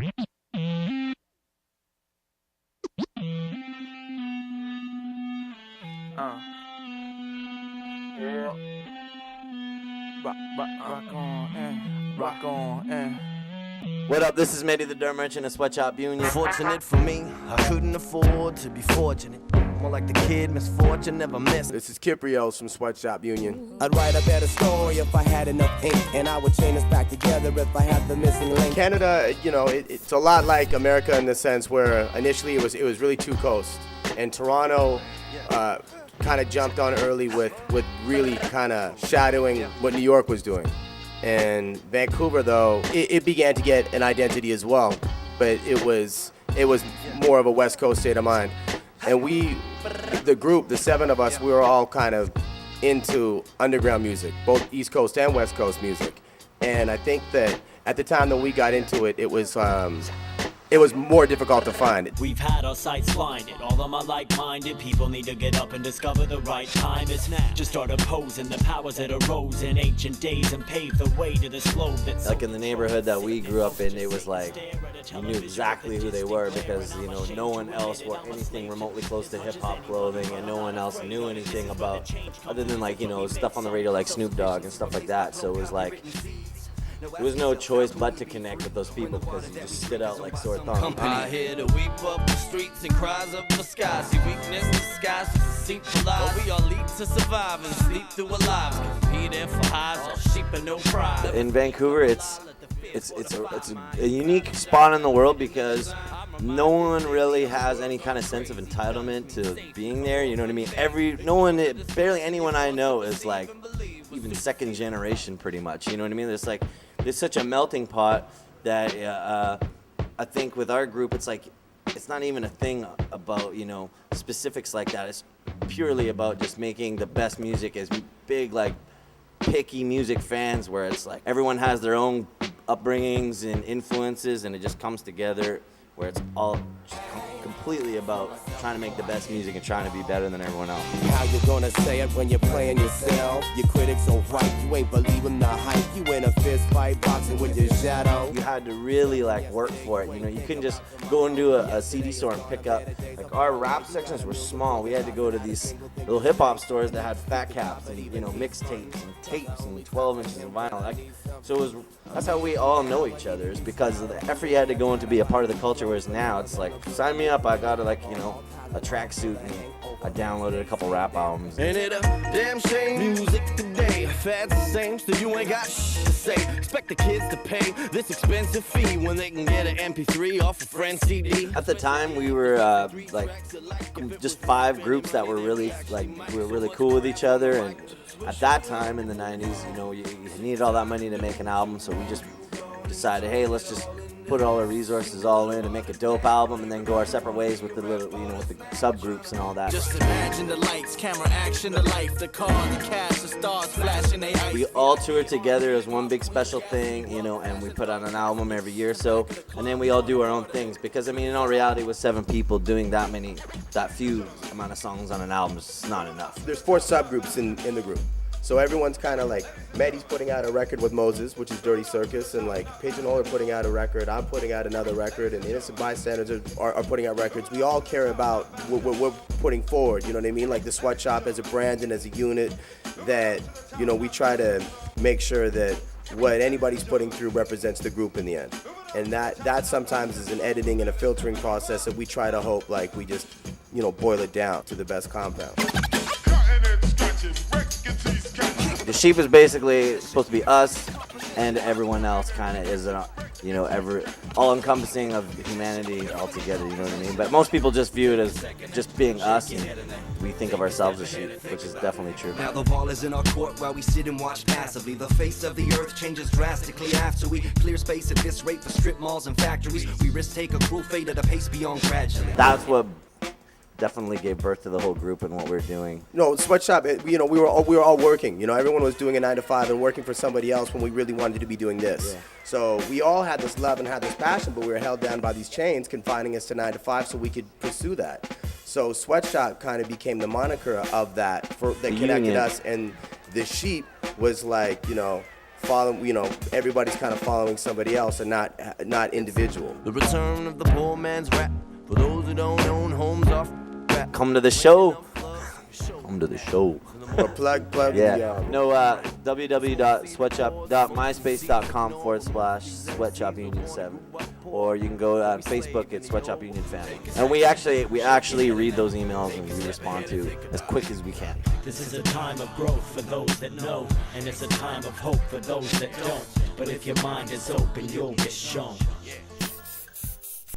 Yeah. Rock on, rock on, What up, this is Mehdi the Dirt Merchant of Sweatshop Union. Fortunate for me, I couldn't afford to be fortunate. More like the kid, misfortune never missed. This is Kiprios from Sweatshop Union. I'd write a better story if I had enough ink, and I would chain us back together if I had the missing link. Canada, you know, it's a lot like America in the sense where initially it was really two coasts, and Toronto kind of jumped on early with really kind of shadowing what New York was doing. And Vancouver, though, it began to get an identity as well, but it was more of a West Coast state of mind. And the group, the seven of us, we were all kind of into underground music, both East Coast and West Coast music. And I think that at the time that we got into it, it was more difficult to find. We've had our sights blinded. All of my like-minded people need to get up and discover the right time is now. Just start opposing the powers that arose in ancient days and pave the way to this globe that's Like in the neighborhood that we grew up in, it was like you knew exactly who they were because, you know, no one else wore anything remotely close to hip-hop clothing, and no one else knew anything about, other than like, you know, stuff on the radio like Snoop Dogg and stuff like that. So it was like, there was no choice but to connect with those people because you just stood out like sore thumb. I hear the weep up the streets and cries up the sky. See weakness disguised as deceitful lies. But we all lead to survive and sleep through our lives. Competing for highs, all sheep and no pride. In Vancouver, it's a unique spot in the world because no one really has any kind of sense of entitlement to being there. You know what I mean? Barely anyone I know is like even second generation, pretty much. You know what I mean? There's such a melting pot that I think with our group, it's like it's not even a thing about, you know, specifics like that. It's purely about just making the best music as big, like picky music fans, where it's like everyone has their own upbringings and influences, and it just comes together where it's all just completely about trying to make the best music and trying to be better than everyone else. How you gonna say it when you're playing yourself? Your critics don't right, you ain't believing the hype. You in a fist fight, boxing with your shadow. You had to really like work for it, you know. You couldn't just go into a CD store and pick up, like our rap sections were small. We had to go to these little hip hop stores that had fat caps and, you know, mixtapes and tapes and 12 inches of vinyl. So that's how we all know each other, is because of the effort you had to go into be a part of the culture, whereas now it's like, sign me up, I got a tracksuit and I downloaded a couple rap albums. Ain't it a damn shame? Music today, fads the same, still you ain't got shit to say. Expect the kids to pay this expensive fee when they can get an MP3 off a friend's CD. At the time, we were like just 5 groups that were really cool with each other, and at that time in the 90s, you know, you needed all that money to make an album, so we just decided, hey, let's just put all our resources all in and make a dope album, and then go our separate ways with the little, you know, with the subgroups and all that. Just imagine the lights, camera action, the life, the car, the cash, the stars flashing, they ice. We all toured together as one big special thing, you know, and we put out an album every year or so, and then we all do our own things, because I mean, in all reality, with 7 people doing that few amount of songs on an album is not enough. There's 4 subgroups in the group. So everyone's kind of like, Mehdi's putting out a record with Moses, which is Dirty Circus, and like Pigeonhole are putting out a record, I'm putting out another record, and Innocent Bystanders are putting out records. We all care about what we're putting forward, you know what I mean? Like the Sweatshop as a brand and as a unit, that, you know, we try to make sure that what anybody's putting through represents the group in the end. And that sometimes is an editing and a filtering process that we try to hope like we just, you know, boil it down to the best compound. The sheep is basically supposed to be us, and everyone else kind of is, you know, all-encompassing of humanity altogether, you know what I mean? But most people just view it as just being us, and we think of ourselves as sheep, which is definitely true. Now the ball is in our court while we sit and watch passively. The face of the earth changes drastically after we clear space at this rate for strip malls and factories. We risk take a cruel fate at a pace beyond gradually. That's what definitely gave birth to the whole group and what we're doing. No, Sweatshop, you know, we were all working. You know, everyone was doing a 9 to 5 and working for somebody else when we really wanted to be doing this. Yeah. So we all had this love and had this passion, but we were held down by these chains confining us to 9 to 5 so we could pursue that. So Sweatshop kind of became the moniker of that, that connected us, and the sheep was like, you know, everybody's kind of following somebody else and not individual. The return of the poor man's rap. For those who don't own homes off rap. Come to the show. Come to the show. Or plug. Yeah. No, www.sweatshop.myspace.com/Sweatshop Union 7. Or you can go on Facebook at Sweatshop Union Family. And we actually read those emails and we respond to as quick as we can. This is a time of growth for those that know, and it's a time of hope for those that don't. But if your mind is open, you'll get shown.